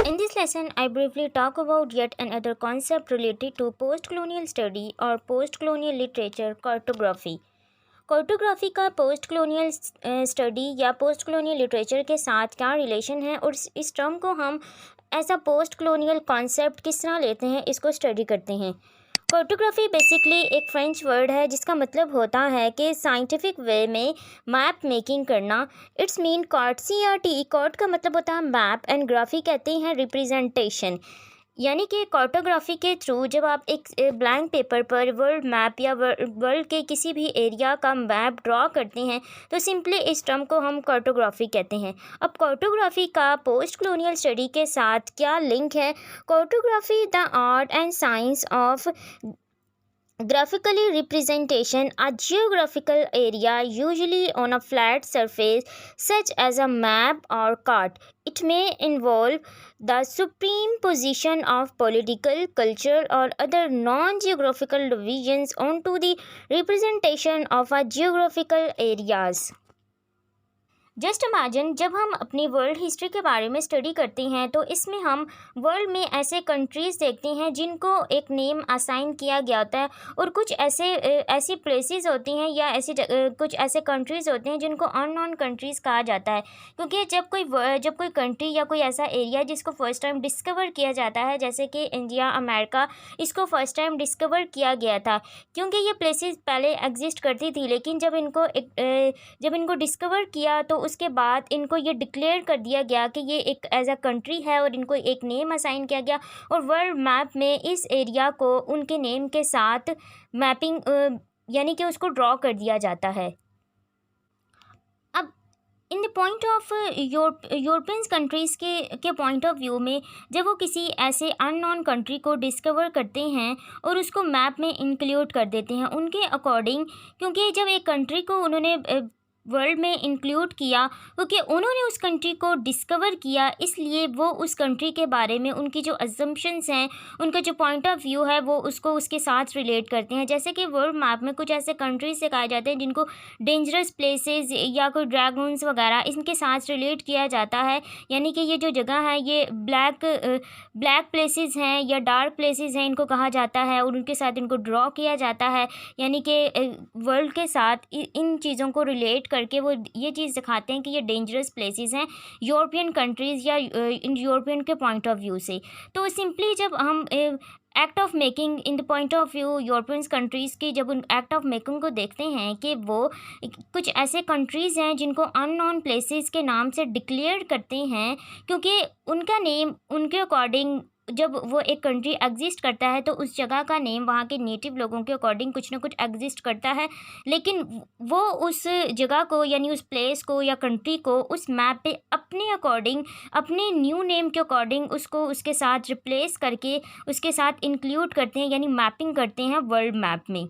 In this lesson, I briefly talk about yet another concept related to post-colonial study or post-colonial literature, cartography. Cartography का post colonial study या post colonial literature के साथ क्या relation है और इस term को हम as a post colonial concept किस तरह लेते हैं, इसको स्टडी करते हैं। कार्टोग्राफी बेसिकली एक फ्रेंच वर्ड है जिसका मतलब होता है कि साइंटिफिक वे में मैप मेकिंग करना। इट्स मीन कार्ट कार्ट का मतलब होता है मैप एंड ग्राफी कहते हैं रिप्रेजेंटेशन। यानी कि कार्टोग्राफी के थ्रू जब आप एक ब्लैंक पेपर पर वर्ल्ड मैप या वर्ल्ड के किसी भी एरिया का मैप ड्रॉ करते हैं तो सिंपली इस टर्म को हम कार्टोग्राफी कहते हैं। अब कार्टोग्राफी का पोस्ट कलोनियल स्टडी के साथ क्या लिंक है? Cartography the art and science of graphically representation a geographical area usually on a flat surface such as a map or chart. It may involve the supreme position of political, cultural or other non-geographical divisions onto the representation of a geographical areas. Just imagine जब हम अपनी world history के बारे में study करते हैं तो इसमें हम वर्ल्ड में ऐसे कंट्रीज़ देखते हैं जिनको एक नेम असाइन किया गया होता है और कुछ ऐसी प्लेसेस होती हैं या कुछ ऐसे कंट्रीज़ होते हैं जिनको अननोन कंट्रीज़ कहा जाता है। क्योंकि जब कोई कंट्री या कोई ऐसा एरिया जिसको फर्स्ट टाइम डिस्कवर किया जाता है, जैसे कि इंडिया, अमेरिका, इसको फर्स्ट टाइम डिस्कवर किया गया था क्योंकि ये प्लेसेस पहले एग्जिस्ट करती थी, लेकिन जब इनको डिस्कवर किया तो उसके बाद इनको ये डिक्लेयर कर दिया गया कि ये एक एज अ कंट्री है और इनको एक नेम असाइन किया गया और वर्ल्ड मैप में इस एरिया को उनके नेम के साथ मैपिंग यानी कि उसको ड्रॉ कर दिया जाता है। अब in the point of European countries के पॉइंट ऑफ व्यू में जब वो किसी ऐसे अननोन कंट्री को डिस्कवर करते हैं और उसको मैप में इंक्लूड कर देते हैं उनके अकॉर्डिंग, क्योंकि जब एक कंट्री को उन्होंने वर्ल्ड में इंक्लूड किया क्योंकि उन्होंने उस कंट्री को डिस्कवर किया, इसलिए वो उस कंट्री के बारे में उनकी जो अजम्पशंस हैं, उनका जो पॉइंट ऑफ व्यू है वो उसको उसके साथ रिलेट करते हैं। जैसे कि वर्ल्ड मैप में कुछ ऐसे कंट्रीज सिखाए जाते हैं जिनको डेंजरस प्लेसेस या कोई ड्रैगन्स वगैरह इनके साथ रिलेट किया जाता है, यानी कि ये जो जगह है ये ब्लैक प्लेसेस हैं या डार्क प्लेसेस हैं इनको कहा जाता है और उनके साथ इनको ड्रॉ किया जाता है, यानी कि वर्ल्ड के साथ इन चीज़ों को रिलेट करके वो ये चीज़ दिखाते हैं कि ये डेंजरस प्लेसेस हैं यूरोपियन कंट्रीज़ या इन यूरोपियन के पॉइंट ऑफ व्यू से। तो सिंपली जब हम act of making in the point of view European countries की जब उन एक्ट ऑफ मेकिंग को देखते हैं कि वो कुछ ऐसे कंट्रीज़ हैं जिनको अननोन प्लेसेस के नाम से डिक्लेयर करते हैं क्योंकि उनका नेम उनके अकॉर्डिंग जब वो एक कंट्री एग्जिस्ट करता है तो उस जगह का नेम वहाँ के नेटिव लोगों के अकॉर्डिंग कुछ ना कुछ एग्जिस्ट करता है, लेकिन वो उस जगह को यानी उस प्लेस को या कंट्री को उस मैप पे अपने अकॉर्डिंग अपने न्यू नेम के अकॉर्डिंग उसको उसके साथ रिप्लेस करके उसके साथ इंक्लूड करते हैं, यानी मैपिंग करते हैं वर्ल्ड मैप में।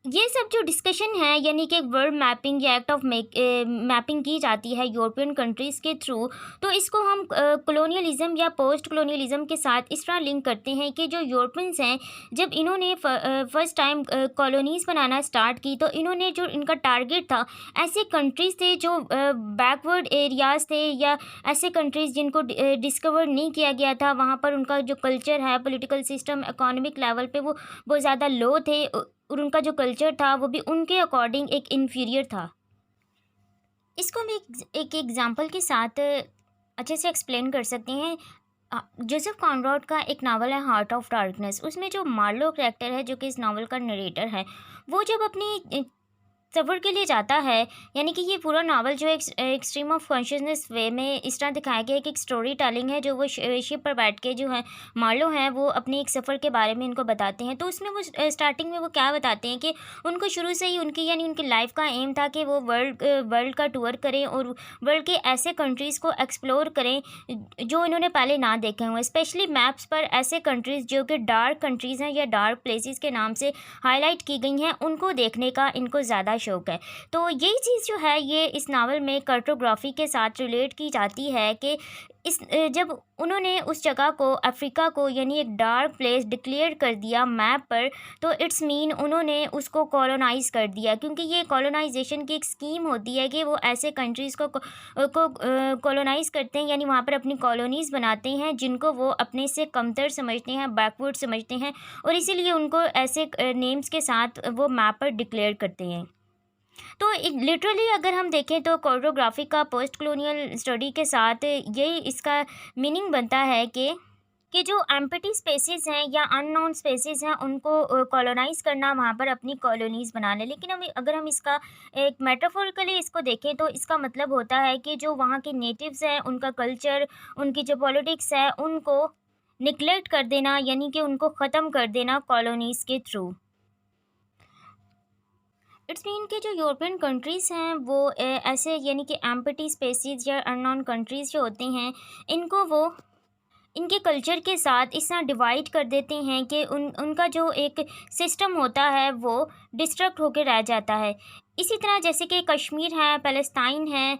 ये सब जो डिस्कशन है यानी कि वर्ल्ड मैपिंग या एक्ट ऑफ मैपिंग की जाती है यूरोपियन कंट्रीज़ के थ्रू, तो इसको हम कॉलोनियलिज्म या पोस्ट कॉलोनियलिज्म के साथ इस तरह लिंक करते हैं कि जो यूरोपियंस हैं जब इन्होंने फर्स्ट टाइम कॉलोनीज़ बनाना स्टार्ट की तो इन्होंने जो इनका टारगेट था ऐसे कंट्रीज़ थे जो बैकवर्ड एरियाज़ थे या ऐसे कंट्रीज़ जिनको डिस्कवर नहीं किया गया था, वहाँ पर उनका जो कल्चर है, पॉलिटिकल सिस्टम, इकोनॉमिक लेवल पे वो बहुत ज़्यादा लो थे और उनका जो कल्चर था वो भी उनके अकॉर्डिंग एक इन्फीरियर था। इसको हम एक एग्जांपल के साथ अच्छे से एक्सप्लेन कर सकते हैं। जोसेफ कॉनरैड का एक नावल है हार्ट ऑफ डार्कनेस, उसमें जो मार्लो कैरेक्टर है जो कि इस नावल का नरेटर है, वो जब अपनी सफ़र के लिए जाता है, यानी कि ये पूरा नावल जो एक स्ट्रीम ऑफ कॉन्शियसनेस वे में इस तरह दिखाया गया है कि एक स्टोरी टेलिंग है जो वो शिप पर बैठ के जो है मार्लो हैं वो अपनी एक सफ़र के बारे में इनको बताते हैं। तो उसमें वो स्टार्टिंग में वो क्या बताते हैं कि उनको शुरू से ही उनकी लाइफ का एम था कि वो वर्ल्ड का टूर करें और वर्ल्ड के ऐसे कंट्रीज़ को एक्सप्लोर करें जो इन्होंने पहले ना देखे हुए, स्पेशली मैप्स पर ऐसे कंट्रीज़ जो कि डार्क कंट्रीज़ हैं या डार्क प्लेसेस के नाम से हाईलाइट की गई हैं उनको देखने का इनको ज़्यादा शौक है। तो यही चीज़ जो है ये इस नावल में कार्टोग्राफी के साथ रिलेट की जाती है कि जब उन्होंने उस जगह को अफ्रीका को यानी एक डार्क प्लेस डिक्लेयर कर दिया मैप पर, तो इट्स मीन उन्होंने उसको कॉलोनाइज़ कर दिया, क्योंकि ये कॉलोनाइजेशन की एक स्कीम होती है कि वो ऐसे कंट्रीज़ को कॉलोनाइज़ करते हैं, यानी वहाँ पर अपनी कॉलोनीज़ बनाते हैं जिनको वो अपने से कमतर समझते हैं, बैकवर्ड समझते हैं, और इसीलिए उनको ऐसे नेम्स के साथ वो मैप पर डिक्लेयर करते हैं। तो लिटरली अगर हम देखें तो कार्टोग्राफी का पोस्ट कॉलोनियल स्टडी के साथ यही इसका मीनिंग बनता है कि जो एम्प्टी स्पेसेस हैं या अननोन स्पेसेस हैं उनको कॉलोनाइज करना, वहाँ पर अपनी कॉलोनीज़ बनाना। लेकिन अगर हम इसका एक मेटाफोरिकली इसको देखें तो इसका मतलब होता है कि जो वहाँ के नेटिव्स हैं, उनका कल्चर, उनकी जो पॉलिटिक्स है, उनको निगलेक्ट कर देना, यानी कि उनको ख़त्म कर देना कॉलोनीज़ के थ्रू। इट्स मीन कि जो यूरोपियन कंट्रीज़ हैं वो ऐसे यानी कि एम्प्टी स्पेसेस या अननोन कंट्रीज़ जो होते हैं, इनको वो इनके कल्चर के साथ इस तरह डिवाइड कर देते हैं कि उनका जो एक सिस्टम होता है वो डिस्ट्रक्ट होकर रह जाता है। इसी तरह जैसे कि कश्मीर है, पैलेस्टाइन है,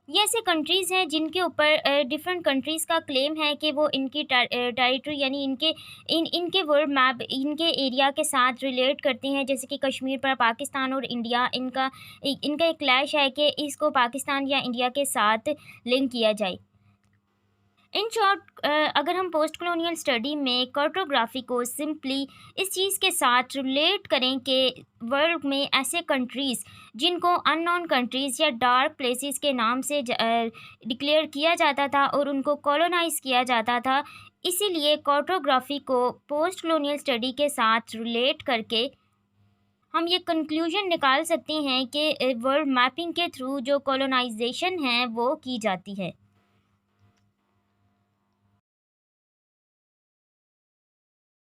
ये ऐसे कंट्रीज़ हैं जिनके ऊपर डिफरेंट कंट्रीज़ का क्लेम है कि वो इनकी टेरिटरी यानी इनके वर्ल्ड मैप इनके एरिया के साथ रिलेट करते हैं। जैसे कि कश्मीर पर पाकिस्तान और इंडिया, इनका एक क्लैश है कि इसको पाकिस्तान या इंडिया के साथ लिंक किया जाए। इन शॉर्ट, अगर हम पोस्ट कॉलोनियल स्टडी में कार्टोग्राफी को सिंपली इस चीज़ के साथ रिलेट करें कि वर्ल्ड में ऐसे कंट्रीज़ जिनको अननोन कंट्रीज़ या डार्क प्लेसेस के नाम से डिक्लेयर किया जाता था और उनको कॉलोनाइज किया जाता था, इसीलिए कार्टोग्राफी को पोस्ट कॉलोनियल स्टडी के साथ रिलेट करके हम ये कंक्लूजन निकाल सकते हैं कि वर्ल्ड मैपिंग के थ्रू जो कॉलोनाइजेशन है वो की जाती है।